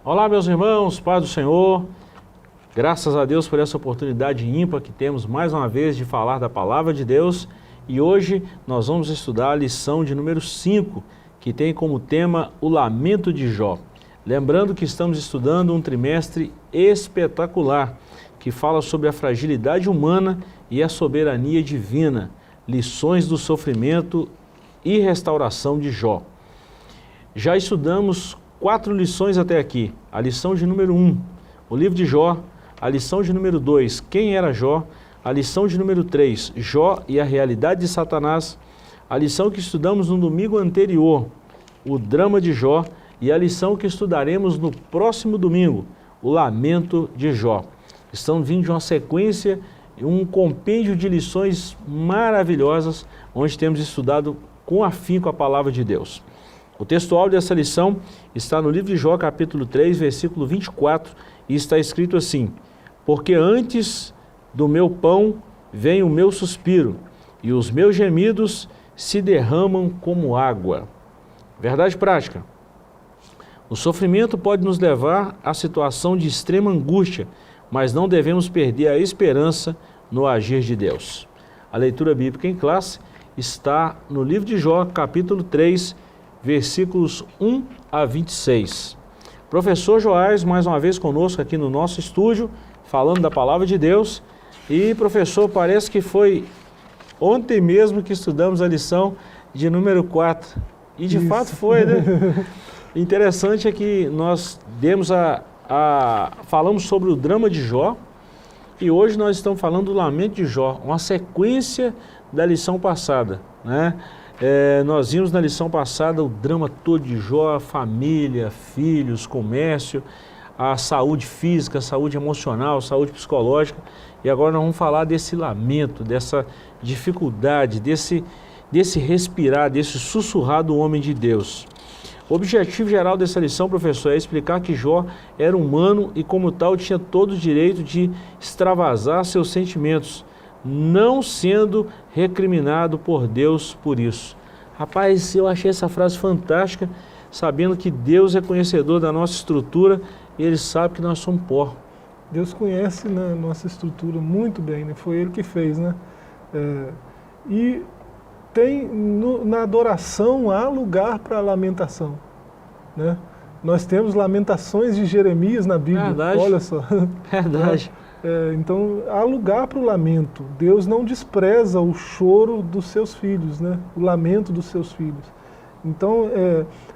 Olá, meus irmãos, paz do Senhor. Graças a Deus por essa oportunidade ímpar que temos mais uma vez de falar da Palavra de Deus. E hoje nós vamos estudar a lição de número 5, que tem como tema o lamento de Jó. Lembrando que estamos estudando um trimestre espetacular, que fala sobre a fragilidade humana e a soberania divina, lições do sofrimento e restauração de Jó. Já estudamos 4 lições até aqui. A lição de número 1, o livro de Jó. A lição de número 2, quem era Jó? A lição de número 3, Jó e a realidade de Satanás. A lição que estudamos no domingo anterior, o drama de Jó. E a lição que estudaremos no próximo domingo, o lamento de Jó. Estamos vindo de uma sequência, um compêndio de lições maravilhosas, onde temos estudado com afinco a palavra de Deus. O textual dessa lição está no livro de Jó, capítulo 3, versículo 24, e está escrito assim: porque antes do meu pão vem o meu suspiro, e os meus gemidos se derramam como água. Verdade prática. O sofrimento pode nos levar à situação de extrema angústia, mas não devemos perder a esperança no agir de Deus. A leitura bíblica em classe está no livro de Jó, capítulo 3, versículos 1 a 26. Professor Joás, mais uma vez conosco aqui no nosso estúdio, falando da Palavra de Deus. E, professor, parece que foi ontem mesmo que estudamos a lição de número 4. E de fato foi, né? Interessante é que nós falamos sobre o drama de Jó, e hoje nós estamos falando do lamento de Jó, uma sequência da lição passada, né? Nós vimos na lição passada o drama todo de Jó, família, filhos, comércio, a saúde física, a saúde emocional, a saúde psicológica, e agora nós vamos falar desse lamento, dessa dificuldade, desse respirar, desse sussurrar do homem de Deus. O objetivo geral dessa lição, professor, é explicar que Jó era humano e, como tal, tinha todo o direito de extravasar seus sentimentos, não sendo recriminado por Deus por isso. Rapaz, eu achei essa frase fantástica, sabendo que Deus é conhecedor da nossa estrutura e Ele sabe que nós somos pó. Deus conhece, né, nossa estrutura muito bem, né? Foi Ele que fez, né? E tem na adoração há lugar para lamentação, né? Nós temos lamentações de Jeremias na Bíblia, verdade. Olha só. Verdade. Então há lugar para o lamento. Deus não despreza o choro dos seus filhos, né? O lamento dos seus filhos. Então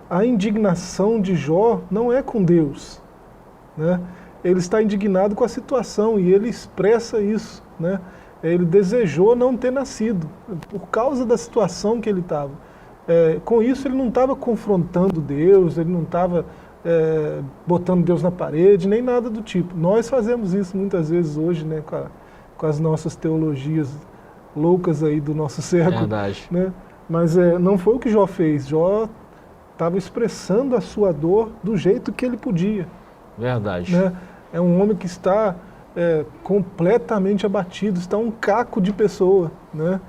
a indignação de Jó não é com Deus, né? Ele está indignado com a situação e ele expressa isso, né? Ele desejou não ter nascido, por causa da situação que ele estava. Com isso ele não estava confrontando Deus, ele não estava botando Deus na parede, nem nada do tipo. Nós fazemos isso muitas vezes hoje, né, com as nossas teologias loucas aí do nosso século. Verdade. Né? Mas não foi o que Jó fez. Jó estava expressando a sua dor do jeito que ele podia. Verdade. Né? É um homem que está completamente abatido, está um caco de pessoa, né?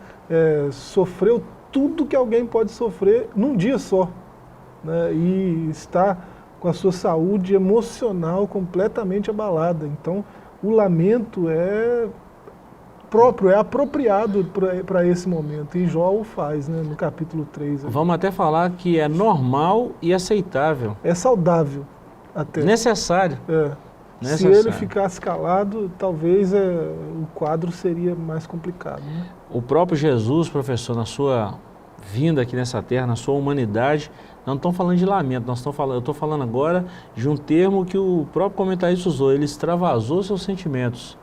Sofreu tudo que alguém pode sofrer num dia só, né? E está com a sua saúde emocional completamente abalada. Então o lamento é próprio, é apropriado para esse momento, e Jó o faz, né, no capítulo 3. Vamos até falar que é normal e aceitável. É saudável até. Necessário. Se ele ficasse calado, talvez o quadro seria mais complicado, né? O próprio Jesus, professor, na sua vinda aqui nessa terra, na sua humanidade, não estamos falando de lamento, eu estou falando agora de um termo que o próprio comentarista usou, ele extravasou seus sentimentos.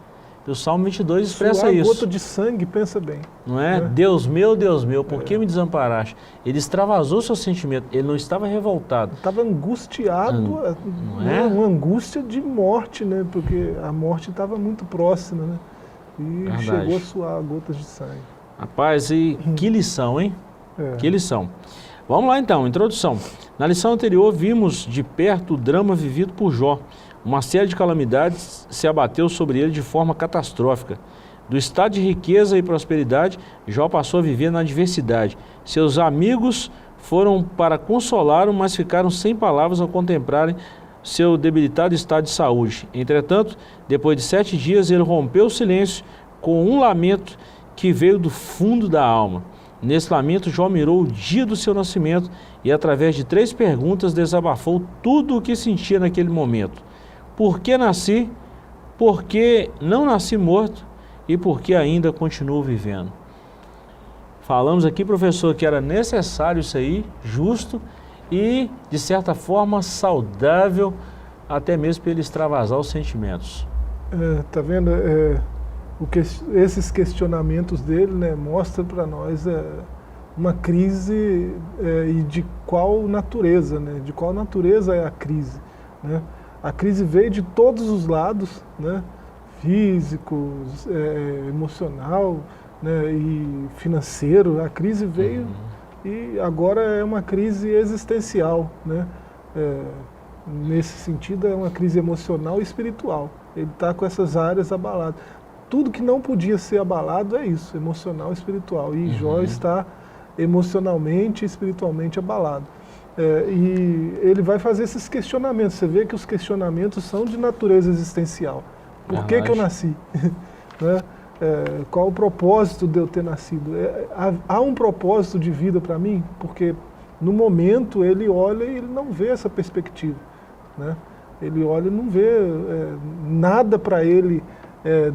E o Salmo 22 expressa isso. Gota de sangue, pensa bem. Não é? Deus meu, por que me desamparaste? Ele extravasou seu sentimento, ele não estava revoltado. Estava angustiado, uma angústia de morte, né? Porque a morte estava muito próxima, né? E Verdade. Chegou a suar gotas de sangue. Rapaz, e que lição, hein? Que lição. Vamos lá então, introdução. Na lição anterior vimos de perto o drama vivido por Jó. Uma série de calamidades se abateu sobre ele de forma catastrófica. Do estado de riqueza e prosperidade, Jó passou a viver na adversidade. Seus amigos foram para consolá-lo, mas ficaram sem palavras ao contemplarem seu debilitado estado de saúde. Entretanto, depois de 7 dias, ele rompeu o silêncio com um lamento que veio do fundo da alma. Nesse lamento, Jó mirou o dia do seu nascimento e, através de 3 perguntas, desabafou tudo o que sentia naquele momento. Por que nasci? Por que não nasci morto? E por que ainda continuo vivendo? Falamos aqui, professor, que era necessário isso aí, justo e, de certa forma, saudável, até mesmo para ele extravasar os sentimentos. Tá vendo? Esses questionamentos dele, né, mostram para nós uma crise e de qual natureza, né? De qual natureza é a crise, né? A crise veio de todos os lados, né? Físico, emocional, né? E financeiro. A crise veio e agora é uma crise existencial, né? Nesse sentido é uma crise emocional e espiritual. Ele está com essas áreas abaladas. Tudo que não podia ser abalado é isso, emocional e espiritual. E Jó está emocionalmente e espiritualmente abalado. E ele vai fazer esses questionamentos. Você vê que os questionamentos são de natureza existencial. Por que eu nasci? Né? Qual o propósito de eu ter nascido? Há um propósito de vida para mim? Porque no momento ele olha e ele não vê essa perspectiva. Né? Ele olha e não vê nada para ele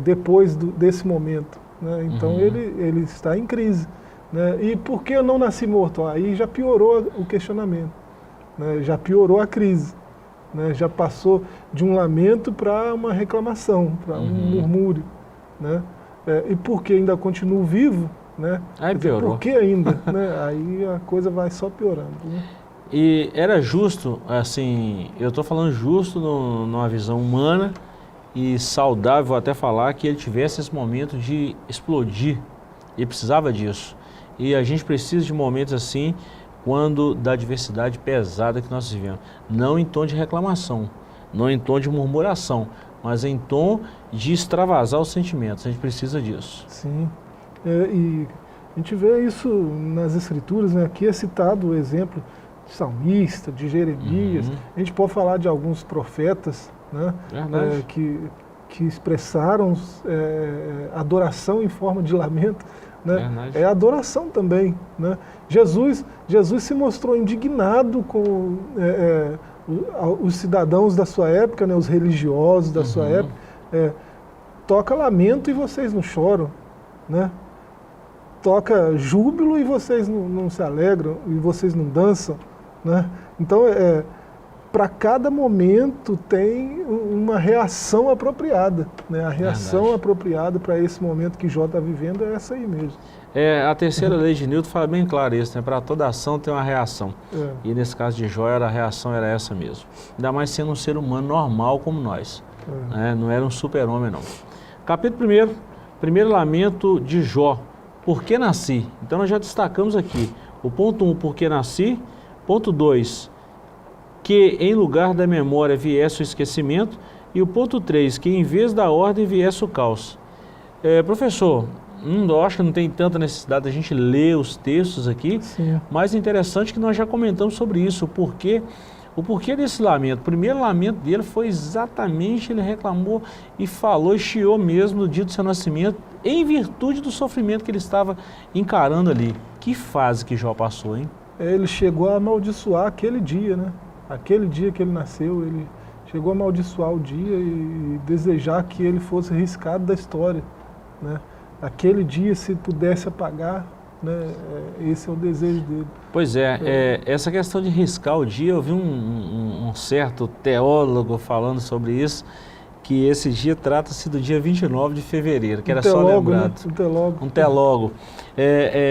depois desse momento. Né? Então ele está em crise. Né? E por que eu não nasci morto? Aí já piorou o questionamento, né? Já piorou a crise, né? Já passou de um lamento para uma reclamação, para um murmúrio. Né? E por que ainda continuo vivo? Né? Aí piorou. Por que ainda? Né? Aí a coisa vai só piorando. Né? E era justo, assim, eu estou falando justo numa visão humana e saudável, vou até falar, que ele tivesse esse momento de explodir. Ele precisava disso. E a gente precisa de momentos assim, quando da adversidade pesada que nós vivemos. Não em tom de reclamação, não em tom de murmuração, mas em tom de extravasar os sentimentos. A gente precisa disso. Sim. E a gente vê isso nas Escrituras, né? Aqui é citado o exemplo de salmista, de Jeremias. A gente pode falar de alguns profetas, né? Que expressaram adoração em forma de lamento. Né? É adoração também. Né? Jesus se mostrou indignado com os cidadãos da sua época, né? Os religiosos da sua época. Toca lamento e vocês não choram. Né? Toca júbilo e vocês não se alegram, e vocês não dançam. Né? Então, para cada momento tem uma reação apropriada. Né? A reação apropriada para esse momento que Jó está vivendo é essa aí mesmo. A terceira lei de Newton fala bem claro isso, né? Para toda ação tem uma reação. E nesse caso de Jó, a reação era essa mesmo. Ainda mais sendo um ser humano normal como nós. Né? Não era um super-homem, não. Capítulo 1, primeiro lamento de Jó. Por que nasci? Então nós já destacamos aqui. O ponto 1, por que nasci. Ponto 2, que em lugar da memória viesse o esquecimento. E o ponto 3, que em vez da ordem viesse o caos. Professor, eu acho que não tem tanta necessidade da gente ler os textos aqui, mas é interessante que nós já comentamos sobre isso, o porquê desse lamento. O primeiro lamento dele foi exatamente, ele reclamou e falou, e chiou mesmo no dia do seu nascimento, em virtude do sofrimento que ele estava encarando ali. Que fase que Jó passou, hein? Ele chegou a amaldiçoar aquele dia, né? Aquele dia que ele nasceu, ele chegou a amaldiçoar o dia e desejar que ele fosse riscado da história, né? Aquele dia, se pudesse apagar, né? Esse é o desejo dele. Pois essa questão de riscar o dia, eu vi um certo teólogo falando sobre isso, que esse dia trata-se do dia 29 de fevereiro, que era só lembrado. Né? Um telólogo.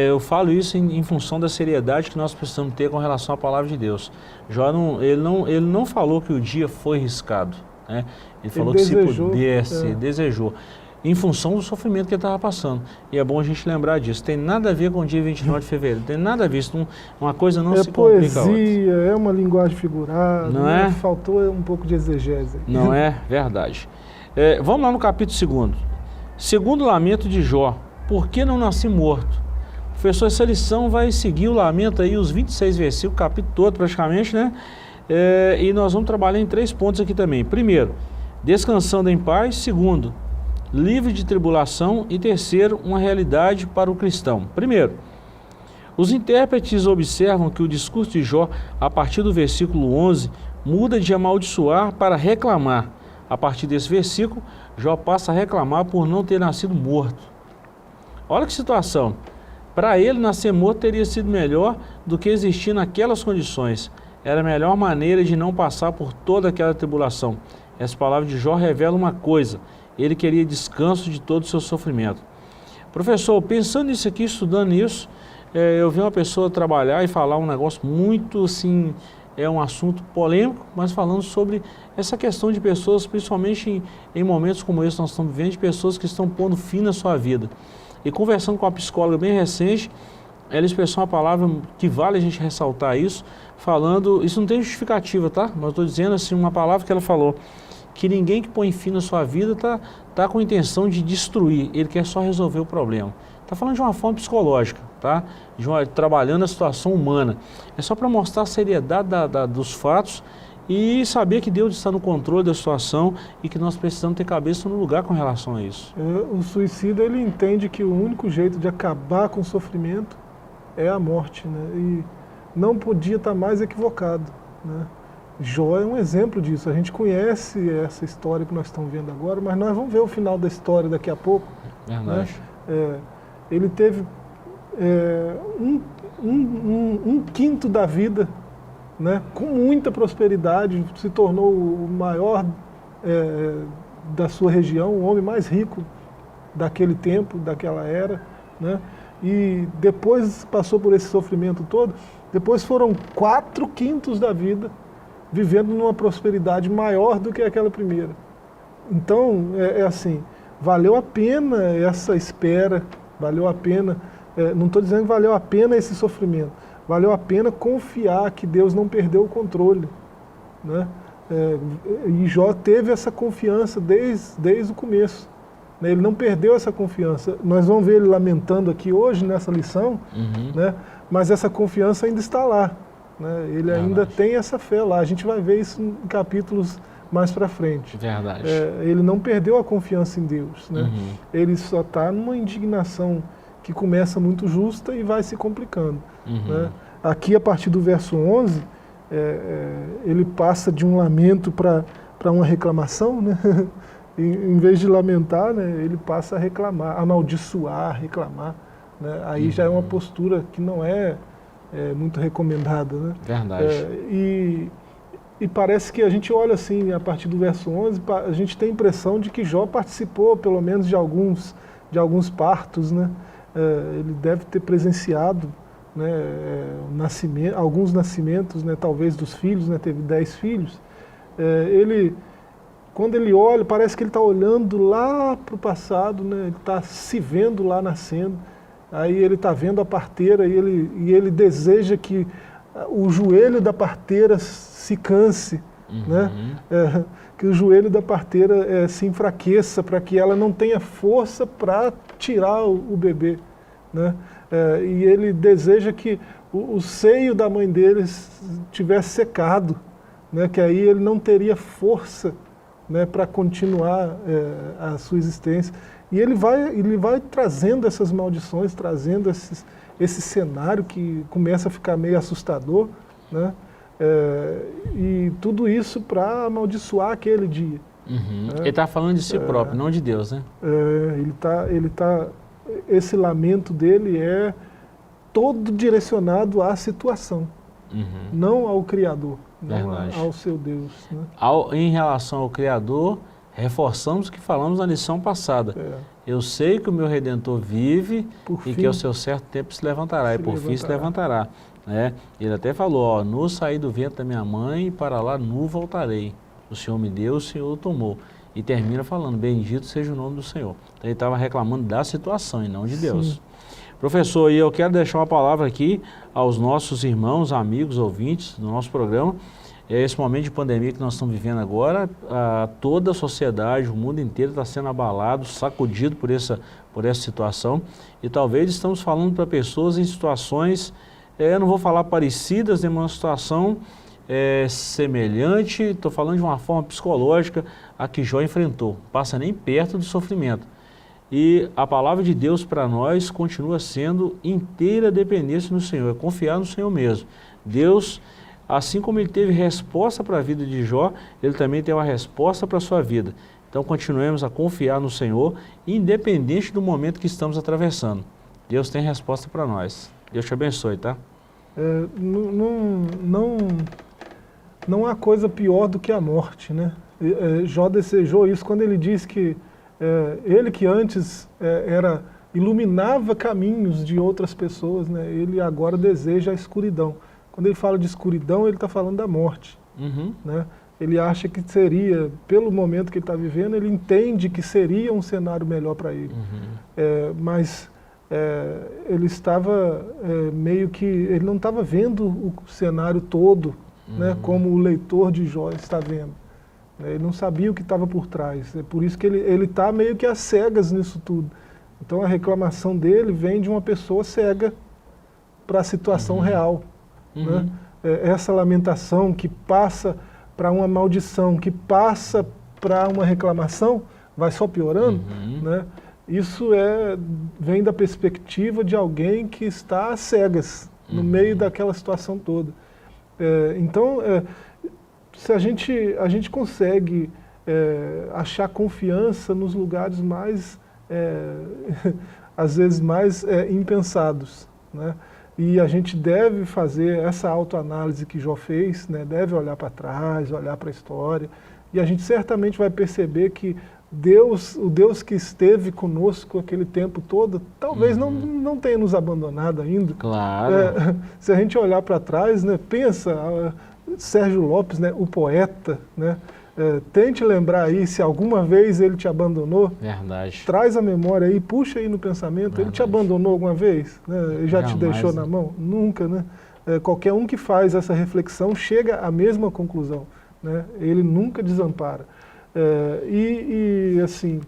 Eu falo isso em função da seriedade que nós precisamos ter com relação à palavra de Deus. Jó ele não falou que o dia foi riscado, né? Ele falou que se pudesse, desejou. Em função do sofrimento que ele estava passando. E é bom a gente lembrar disso. Tem nada a ver com o dia 29 de fevereiro. Tem nada a ver. Uma coisa não se complica a outra. É poesia, é uma linguagem figurada. Não é? Faltou um pouco de exegese. Não é? Verdade. Vamos lá no capítulo 2. Segundo lamento de Jó. Por que não nasci morto? Professor, essa lição vai seguir o lamento aí, os 26 versículos, o capítulo todo praticamente, né? E nós vamos trabalhar em 3 pontos aqui também. Primeiro, descansando em paz. Segundo, livre de tribulação. E terceiro, uma realidade para o cristão. Primeiro, os intérpretes observam que o discurso de Jó, a partir do versículo 11, muda de amaldiçoar para reclamar. A partir desse versículo, Jó passa a reclamar por não ter nascido morto. Olha que situação. Para ele, nascer morto teria sido melhor do que existir naquelas condições. Era a melhor maneira de não passar por toda aquela tribulação. Essa palavra de Jó revela uma coisa: ele queria descanso de todo o seu sofrimento. Professor, pensando nisso aqui, estudando isso, eu vi uma pessoa trabalhar e falar um negócio muito assim, é um assunto polêmico, mas falando sobre essa questão de pessoas, principalmente em momentos como esse que nós estamos vivendo, de pessoas que estão pondo fim na sua vida. E conversando com uma psicóloga bem recente, ela expressou uma palavra que vale a gente ressaltar isso, falando, isso não tem justificativa, tá? Mas eu estou dizendo assim, uma palavra que ela falou, que ninguém que põe fim na sua vida tá com a intenção de destruir, ele quer só resolver o problema. Está falando de uma forma psicológica, tá? Trabalhando a situação humana. É só para mostrar a seriedade dos fatos e saber que Deus está no controle da situação e que nós precisamos ter cabeça no lugar com relação a isso. O suicida, ele entende que o único jeito de acabar com o sofrimento é a morte, né? E não podia estar mais equivocado, né? Jó é um exemplo disso. A gente conhece essa história que nós estamos vendo agora, mas nós vamos ver o final da história daqui a pouco. Verdade. Né? Ele teve um quinto da vida, né, com muita prosperidade, se tornou o maior da sua região, o homem mais rico daquele tempo, daquela era, né? E depois passou por esse sofrimento todo, depois foram 4/5 da vida vivendo numa prosperidade maior do que aquela primeira. Então, assim, valeu a pena essa espera, valeu a pena, não estou dizendo que valeu a pena esse sofrimento, valeu a pena confiar que Deus não perdeu o controle, né? E Jó teve essa confiança desde o começo, né? Ele não perdeu essa confiança. Nós vamos ver ele lamentando aqui hoje nessa lição, né? Mas essa confiança ainda está lá, né? Ele ainda tem essa fé lá. A gente vai ver isso em capítulos mais para frente. Verdade. Ele não perdeu a confiança em Deus, né? Ele só está numa indignação que começa muito justa e vai se complicando, né? Aqui, a partir do verso 11, ele passa de um lamento para uma reclamação, né? Em vez de lamentar, né, ele passa a reclamar, amaldiçoar, reclamar, né? Aí já é uma postura que não é muito recomendada, né? Verdade. E parece que a gente olha assim, a partir do verso 11, a gente tem a impressão de que Jó participou, pelo menos, de alguns partos, né? Ele deve ter presenciado, né, alguns nascimentos, né, talvez dos filhos, né, teve 10 filhos. Quando ele olha, parece que ele está olhando lá para o passado, né, ele está se vendo lá nascendo, aí ele está vendo a parteira e ele deseja que o joelho da parteira se canse, né? Que o joelho da parteira se enfraqueça, para que ela não tenha força para tirar o bebê, né? E ele deseja que o seio da mãe dele tivesse secado, né? Que aí ele não teria força, né, para continuar a sua existência. E ele vai trazendo essas maldições, trazendo esse cenário que começa a ficar meio assustador, né? E tudo isso para amaldiçoar aquele dia. Ele está falando de si próprio, não de Deus, né? Esse lamento dele é todo direcionado à situação, não ao Criador, não ao seu Deus, né? Em relação ao Criador, reforçamos o que falamos na lição passada. Eu sei que o meu Redentor vive e que ao seu certo tempo se levantará, e por fim se levantará. Né? Ele até falou, ó, nu saí do ventre da minha mãe e para lá nu voltarei. O Senhor me deu, o Senhor o tomou. E termina falando, bendito seja o nome do Senhor. Então ele estava reclamando da situação e não de Deus. Sim. Professor, e eu quero deixar uma palavra aqui aos nossos irmãos, amigos, ouvintes do nosso programa. Esse momento de pandemia que nós estamos vivendo agora, toda a sociedade, o mundo inteiro está sendo abalado, sacudido por essa situação. E talvez estamos falando para pessoas em situações, eu não vou falar parecidas, mas uma situação semelhante, estou falando de uma forma psicológica, a que Jó enfrentou, passa nem perto do sofrimento. E a palavra de Deus para nós continua sendo inteira dependência no Senhor, é confiar no Senhor mesmo. Deus, assim como Ele teve resposta para a vida de Jó, Ele também tem uma resposta para a sua vida. Então continuemos a confiar no Senhor, independente do momento que estamos atravessando. Deus tem resposta para nós. Deus te abençoe, tá? Não há coisa pior do que a morte, né? Jó desejou isso quando ele diz que ele que antes iluminava caminhos de outras pessoas, né? Ele agora deseja a escuridão. Quando ele fala de escuridão, ele está falando da morte, né? Ele acha que seria, pelo momento que ele está vivendo, ele entende que seria um cenário melhor para ele. Mas ele estava meio que, ele não estava vendo o cenário todo, né, como o leitor de Jó está vendo. Ele não sabia o que estava por trás. É por isso que ele está meio que às cegas nisso tudo. Então a reclamação dele vem de uma pessoa cega para a situação real. Né? Essa lamentação que passa para uma maldição, que passa para uma reclamação, vai só piorando, né? Isso vem da perspectiva de alguém que está às cegas, no meio daquela situação toda. Então, se a gente consegue achar confiança nos lugares mais, às vezes mais impensados, né? E a gente deve fazer essa autoanálise que Jó fez, né? Deve olhar para trás, olhar para a história, e a gente certamente vai perceber que o Deus que esteve conosco aquele tempo todo, talvez não tenha nos abandonado ainda. Claro. Se a gente olhar para trás, né, pensa, Sérgio Lopes, né, o poeta, né, tente lembrar aí se alguma vez ele te abandonou. Verdade. Traz a memória aí, puxa aí no pensamento. Verdade. Ele te abandonou alguma vez? Né? Ele já te deixou na mão? Nunca, né? Qualquer um que faz essa reflexão chega à mesma conclusão, né? Ele nunca desampara. Assim,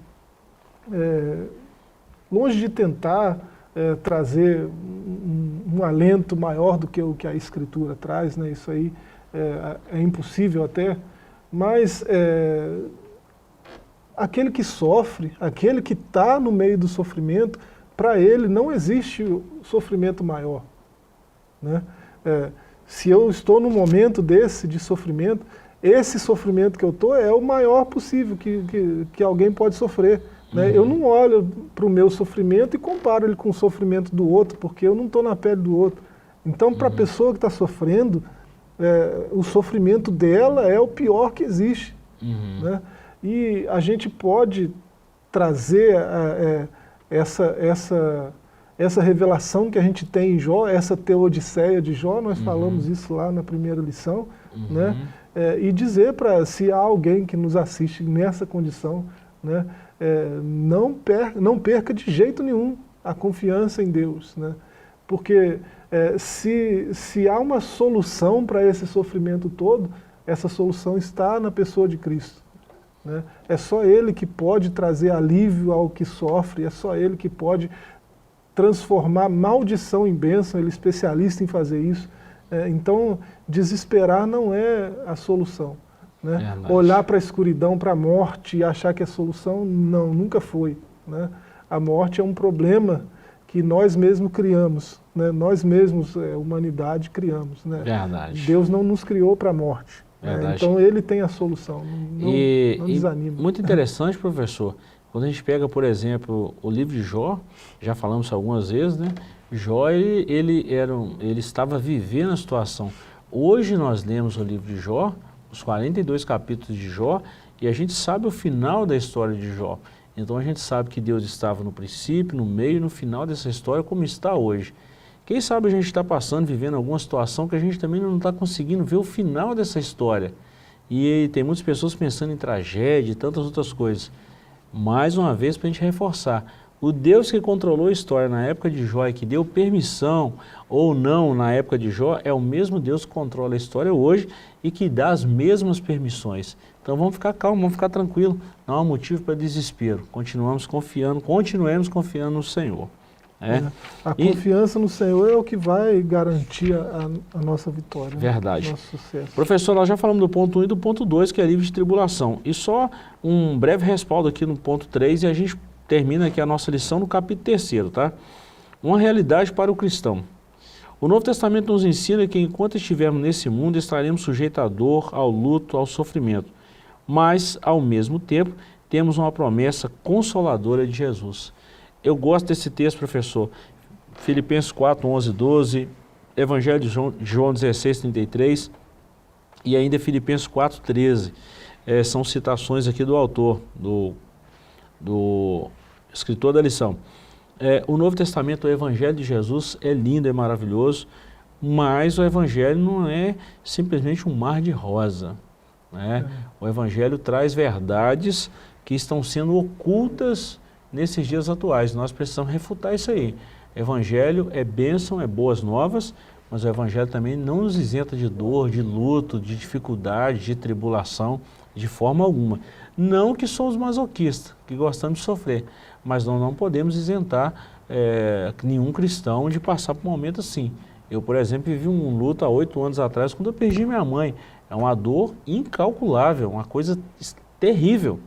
longe de tentar trazer um alento maior do que o que a Escritura traz, né? Isso aí é impossível até, mas aquele que sofre, aquele que está no meio do sofrimento, para ele não existe sofrimento maior, né? Se eu estou num momento desse de sofrimento, esse sofrimento que eu estou é o maior possível que alguém pode sofrer, né? Eu não olho para o meu sofrimento e comparo ele com o sofrimento do outro, porque eu não estou na pele do outro. Então, para a pessoa que está sofrendo, o sofrimento dela é o pior que existe, né? E a gente pode trazer essa revelação que a gente tem em Jó, essa teodiceia de Jó, nós falamos isso lá na primeira lição, né? E dizer se há alguém que nos assiste nessa condição, né, não perca de jeito nenhum a confiança em Deus, né? Porque se há uma solução para esse sofrimento todo, essa solução está na pessoa de Cristo, né? É só Ele que pode trazer alívio ao que sofre, é só Ele que pode transformar maldição em bênção, Ele é especialista em fazer isso. Então, desesperar não é a solução, né? Olhar para a escuridão, para a morte e achar que é a solução, não, nunca foi, né? A morte é um problema que nós mesmos criamos, né? Nós mesmos, humanidade, criamos, né? Verdade. Deus não nos criou para a morte, né? Então Ele tem a solução, não desanima. Muito interessante, professor, quando a gente pega, por exemplo, o livro de Jó, já falamos algumas vezes, né? Jó, ele estava vivendo a situação. Hoje nós lemos o livro de Jó, os 42 capítulos de Jó, e a gente sabe o final da história de Jó. Então a gente sabe que Deus estava no princípio, no meio e no final dessa história, como está hoje. Quem sabe a gente está passando, vivendo alguma situação que a gente também não está conseguindo ver o final dessa história. E tem muitas pessoas pensando em tragédia e tantas outras coisas. Mais uma vez, para a gente reforçar, o Deus que controlou a história na época de Jó e que deu permissão ou não na época de Jó, é o mesmo Deus que controla a história hoje e que dá as mesmas permissões. Então vamos ficar calmos, vamos ficar tranquilos, não há motivo para desespero. Continuemos confiando no Senhor. A confiança no Senhor é o que vai garantir a nossa vitória. Verdade. Nosso sucesso. Professor, nós já falamos do ponto 1 e do ponto 2, que é livre de tribulação. E só um breve respaldo aqui no ponto 3 e a gente termina aqui a nossa lição no capítulo 3, tá? Uma realidade para o cristão. O Novo Testamento nos ensina que enquanto estivermos nesse mundo, estaremos sujeitos à dor, ao luto, ao sofrimento. Mas, ao mesmo tempo, temos uma promessa consoladora de Jesus. Eu gosto desse texto, professor. Filipenses 4, 11, 12, Evangelho de João 16, 33 e ainda Filipenses 4, 13. São citações aqui do autor, do escritor da lição. O Novo Testamento, o Evangelho de Jesus é lindo, é maravilhoso, mas o Evangelho não é simplesmente um mar de rosa, né? O Evangelho traz verdades que estão sendo ocultas nesses dias atuais. Nós precisamos refutar isso aí. Evangelho é bênção, é boas novas, mas o Evangelho também não nos isenta de dor, de luto, de dificuldade, de tribulação, de forma alguma. Não que somos masoquistas, que gostamos de sofrer, mas nós não podemos isentar nenhum cristão de passar por um momento assim. Eu, por exemplo, vivi um luto há 8 anos atrás, quando eu perdi minha mãe. É uma dor incalculável, uma coisa terrível.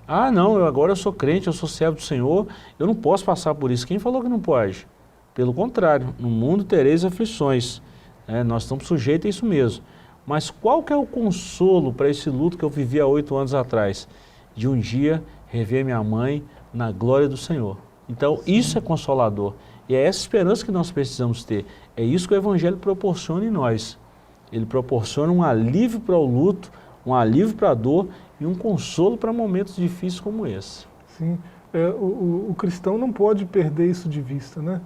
Ah, não, agora eu sou crente, eu sou servo do Senhor, eu não posso passar por isso. Quem falou que não pode? Pelo contrário, no mundo tereis aflições. Nós estamos sujeitos a isso mesmo. Mas qual que é o consolo para esse luto que eu vivi há 8 anos atrás? De um dia rever minha mãe na glória do Senhor. Então, isso é consolador. E é essa esperança que nós precisamos ter. É isso que o Evangelho proporciona em nós. Ele proporciona um alívio para o luto, um alívio para a dor e um consolo para momentos difíceis como esse. Sim, o cristão não pode perder isso de vista, né?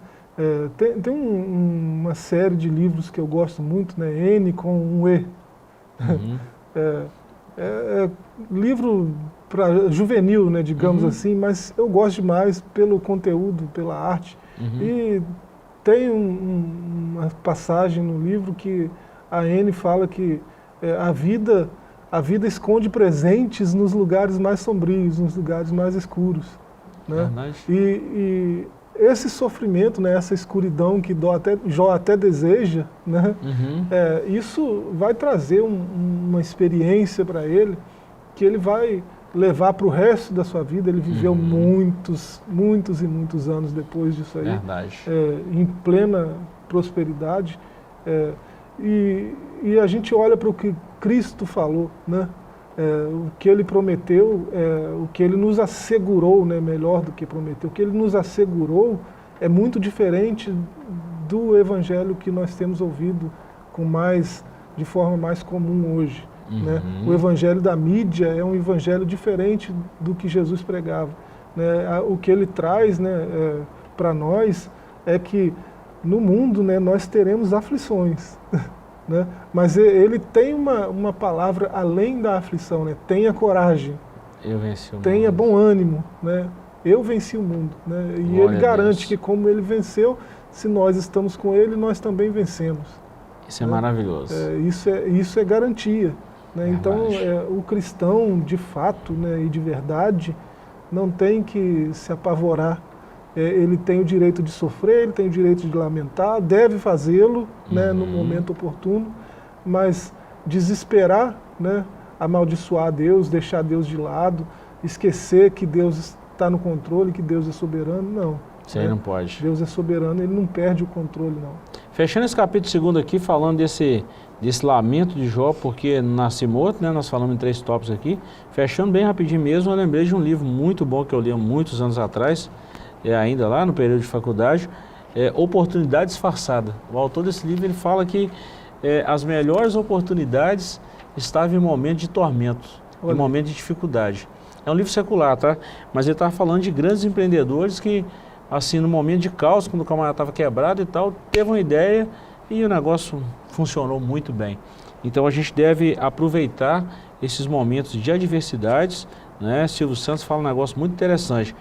Tem uma série de livros que eu gosto muito, né? N com um E. Uhum. Livro juvenil, né, digamos assim, mas eu gosto demais pelo conteúdo, pela arte. E tem uma passagem no livro que a N fala que a vida esconde presentes nos lugares mais sombrios, nos lugares mais escuros, né? E esse sofrimento, né, essa escuridão que Jó até deseja, né, isso vai trazer uma experiência para ele que ele vai levar para o resto da sua vida. Ele viveu muitos e muitos anos depois disso aí, em plena prosperidade. E a gente olha para o que Cristo falou, né? O que Ele prometeu, o que Ele nos assegurou, né? Melhor do que prometeu, o que Ele nos assegurou é muito diferente do Evangelho que nós temos ouvido de forma mais comum hoje. Né? O Evangelho da mídia é um Evangelho diferente do que Jesus pregava, né? O que Ele traz, né, para nós é que no mundo, né, nós teremos aflições. Né? Mas ele tem uma palavra além da aflição, né? Tenha coragem, eu venci o mundo. Tenha bom ânimo, né? Eu venci o mundo, né? E Glória ele garante que como ele venceu, se nós estamos com ele, nós também vencemos. Isso é maravilhoso. Isso é garantia, né? Então o cristão de fato, né, e de verdade não tem que se apavorar. Ele tem o direito de sofrer, ele tem o direito de lamentar, deve fazê-lo, né, no momento oportuno, mas desesperar, né, amaldiçoar Deus, deixar Deus de lado, esquecer que Deus está no controle, que Deus é soberano, não. Isso aí não pode. Deus é soberano, ele não perde o controle, não. Fechando esse capítulo 2 aqui, falando desse lamento de Jó, porque nasce morto, né? Nós falamos em 3 tópicos aqui. Fechando bem rapidinho mesmo, eu lembrei de um livro muito bom que eu li há muitos anos atrás, ainda lá no período de faculdade, Oportunidade Disfarçada. O autor desse livro, ele fala que as melhores oportunidades estavam em momentos de tormento, em momentos de dificuldade. É um livro secular, tá? Mas ele estava falando de grandes empreendedores que, assim, no momento de caos, quando o camarada estava quebrado e tal, teve uma ideia e o negócio funcionou muito bem. Então a gente deve aproveitar esses momentos de adversidades, né? Silvio Santos fala um negócio muito interessante,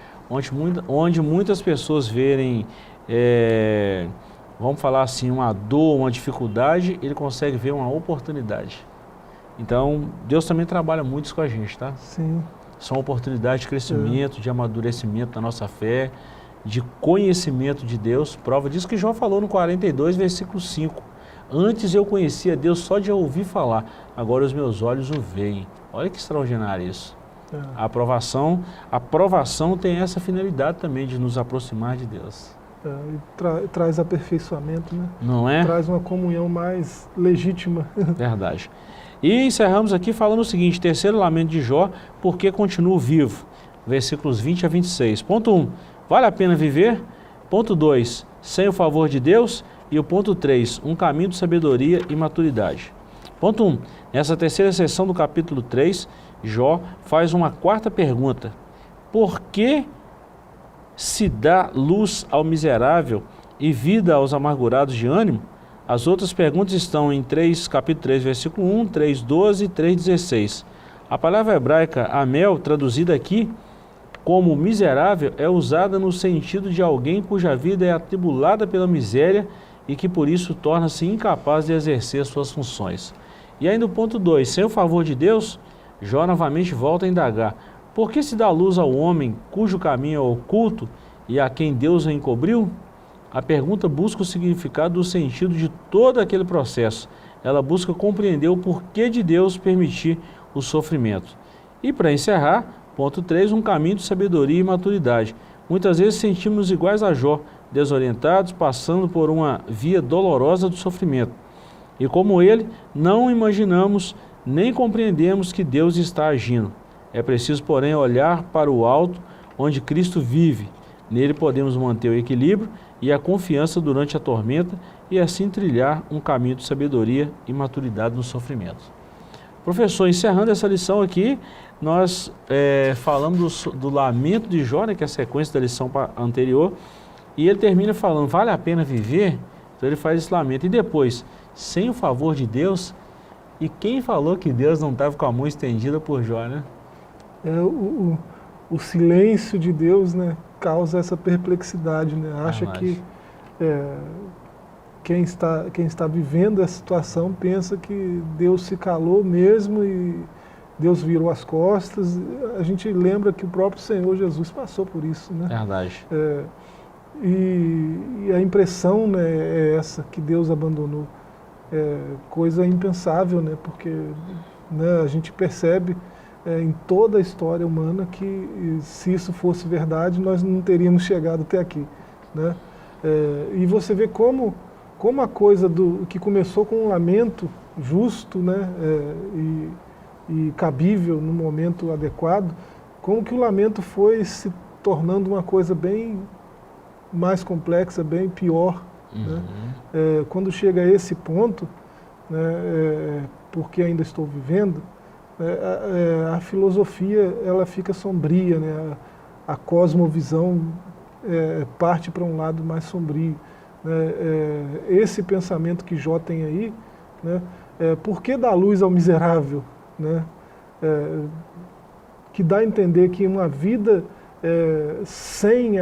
onde muitas pessoas verem, vamos falar assim, uma dor, uma dificuldade, ele consegue ver uma oportunidade. Então, Deus também trabalha muito isso com a gente, tá? Sim. São oportunidades de crescimento, de amadurecimento da nossa fé, de conhecimento de Deus. Prova disso que Jó falou no 42, versículo 5. Antes eu conhecia Deus só de ouvir falar, agora os meus olhos o veem. Olha que extraordinário isso. A aprovação tem essa finalidade também de nos aproximar de Deus. E traz aperfeiçoamento, né? Não é? Traz uma comunhão mais legítima. Verdade. E encerramos aqui falando o seguinte, terceiro lamento de Jó, porque continuo vivo. Versículos 20 a 26. Ponto 1, vale a pena viver? Ponto 2, sem o favor de Deus? E o ponto 3, um caminho de sabedoria e maturidade. Ponto 1, nessa terceira sessão do capítulo 3, Jó faz uma quarta pergunta. Por que se dá luz ao miserável e vida aos amargurados de ânimo? As outras perguntas estão em capítulo 3, versículo 1, 3:12 e 3:16. A palavra hebraica amel, traduzida aqui como miserável, é usada no sentido de alguém cuja vida é atribulada pela miséria e que por isso torna-se incapaz de exercer suas funções. E ainda o ponto 2, sem o favor de Deus, Jó novamente volta a indagar. Por que se dá luz ao homem cujo caminho é oculto e a quem Deus o encobriu? A pergunta busca o significado do sentido de todo aquele processo. Ela busca compreender o porquê de Deus permitir o sofrimento. E para encerrar, ponto 3, um caminho de sabedoria e maturidade. Muitas vezes sentimos-nos iguais a Jó, desorientados, passando por uma via dolorosa do sofrimento. E como ele, não imaginamos nem compreendemos que Deus está agindo. É preciso, porém, olhar para o alto, onde Cristo vive. Nele podemos manter o equilíbrio e a confiança durante a tormenta e assim trilhar um caminho de sabedoria e maturidade no sofrimento. Professor, encerrando essa lição aqui, nós falamos do lamento de Jó, né, que é a sequência da lição anterior, e ele termina falando, vale a pena viver? Então ele faz esse lamento. E depois, sem o favor de Deus, e quem falou que Deus não estava com a mão estendida por Jó, né? O silêncio de Deus, né, causa essa perplexidade, né? Acha que quem está vivendo essa situação pensa que Deus se calou mesmo e Deus virou as costas. A gente lembra que o próprio Senhor Jesus passou por isso, né? Verdade. E a impressão, né, é essa, que Deus abandonou. Coisa impensável, né? Porque, né, a gente percebe em toda a história humana que se isso fosse verdade, nós não teríamos chegado até aqui, né? E você vê como a coisa que começou com um lamento justo, né, e cabível no momento adequado, como que o lamento foi se tornando uma coisa bem mais complexa, bem pior, né? Quando chega a esse ponto, né, porque ainda estou vivendo, a filosofia ela fica sombria, né? A cosmovisão parte para um lado mais sombrio. Esse pensamento que Jó tem aí, né, por que dar luz ao miserável, né? Que dá a entender que uma vida sem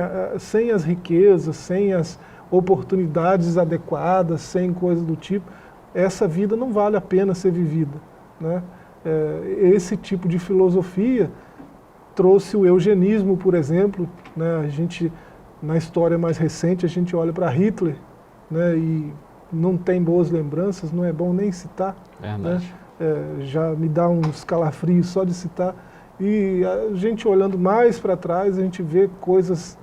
as riquezas, sem as oportunidades adequadas, sem coisa do tipo, essa vida não vale a pena ser vivida, né? Esse tipo de filosofia trouxe o eugenismo, por exemplo, né? A gente, na história mais recente, a gente olha para Hitler, né, e não tem boas lembranças, não é bom nem citar. Verdade. Né? Já me dá uns calafrios só de citar. E a gente olhando mais para trás, a gente vê coisas,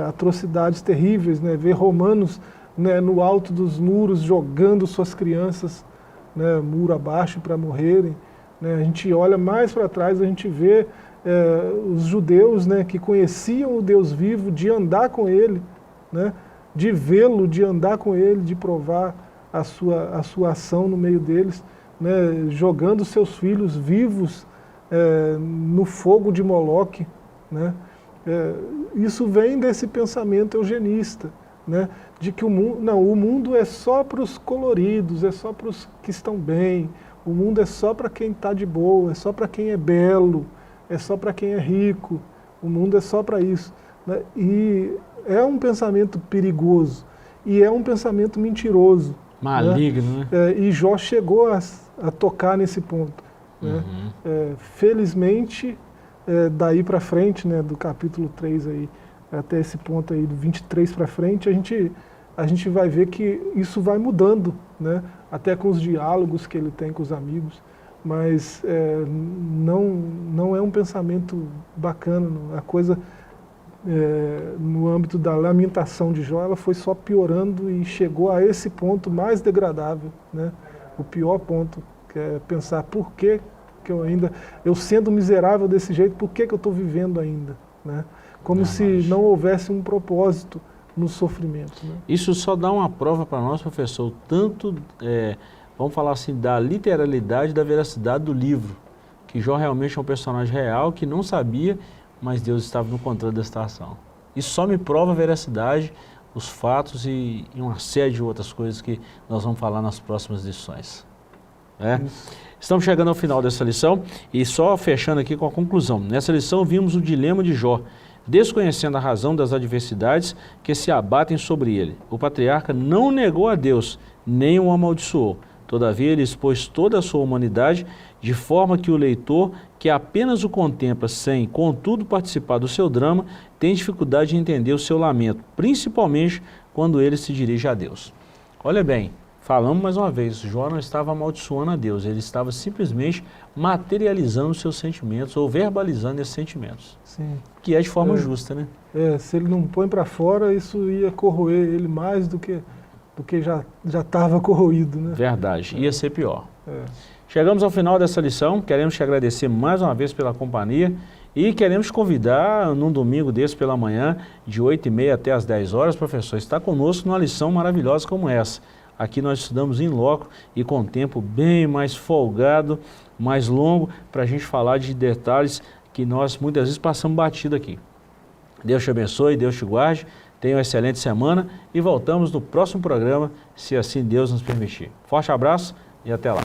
atrocidades terríveis, né? Vê romanos, né, no alto dos muros jogando suas crianças, né, muro abaixo para morrerem. Né? A gente olha mais para trás, a gente vê os judeus, né, que conheciam o Deus vivo, de andar com Ele, né, de vê-lo, de andar com Ele, de provar a sua ação no meio deles, né, jogando seus filhos vivos no fogo de Moloque, né? Isso vem desse pensamento eugenista, né, de que o mundo é só para os coloridos, é só para os que estão bem, o mundo é só para quem está de boa, é só para quem é belo, é só para quem é rico, o mundo é só para isso, né? E é um pensamento perigoso, e é um pensamento mentiroso. Maligno, né? E Jó chegou a tocar nesse ponto. Né? Felizmente, daí para frente, né, do capítulo 3 aí, até esse ponto aí do 23 para frente, a gente vai ver que isso vai mudando, né? Até com os diálogos que ele tem com os amigos, mas não é um pensamento bacana, a coisa no âmbito da lamentação de Jó, ela foi só piorando e chegou a esse ponto mais degradável, né? O pior ponto, que é pensar por que eu sendo miserável desse jeito, por que eu estou vivendo ainda, né? Como se não houvesse um propósito no sofrimento, né? Isso só dá uma prova para nós, professor, tanto, vamos falar assim, da literalidade e da veracidade do livro, que Jó realmente é um personagem real, que não sabia, mas Deus estava no controle da situação. Isso só me prova a veracidade, os fatos e uma série de outras coisas que nós vamos falar nas próximas lições. Estamos chegando ao final dessa lição e só fechando aqui com a conclusão. Nessa lição vimos o dilema de Jó, desconhecendo a razão das adversidades que se abatem sobre ele. O patriarca não negou a Deus, nem o amaldiçoou. Todavia ele expôs toda a sua humanidade, de forma que o leitor, que apenas o contempla sem, contudo, participar do seu drama, tem dificuldade de entender o seu lamento, principalmente quando ele se dirige a Deus. Olha bem, falamos mais uma vez, Jó não estava amaldiçoando a Deus, ele estava simplesmente materializando os seus sentimientos ou verbalizando esses sentimentos. Sim. Que é de forma justa, né? Se ele não põe para fora, isso ia corroer ele mais do que já estava corroído, né? Verdade, ia ser pior. Chegamos ao final dessa lição, queremos te agradecer mais uma vez pela companhia e queremos te convidar num domingo desse pela manhã, de 8h30 até as 10 horas, professor, está conosco numa lição maravilhosa como essa. Aqui nós estudamos em loco e com tempo bem mais folgado, mais longo, para a gente falar de detalhes que nós muitas vezes passamos batido aqui. Deus te abençoe, Deus te guarde, tenha uma excelente semana e voltamos no próximo programa, se assim Deus nos permitir. Forte abraço e até lá.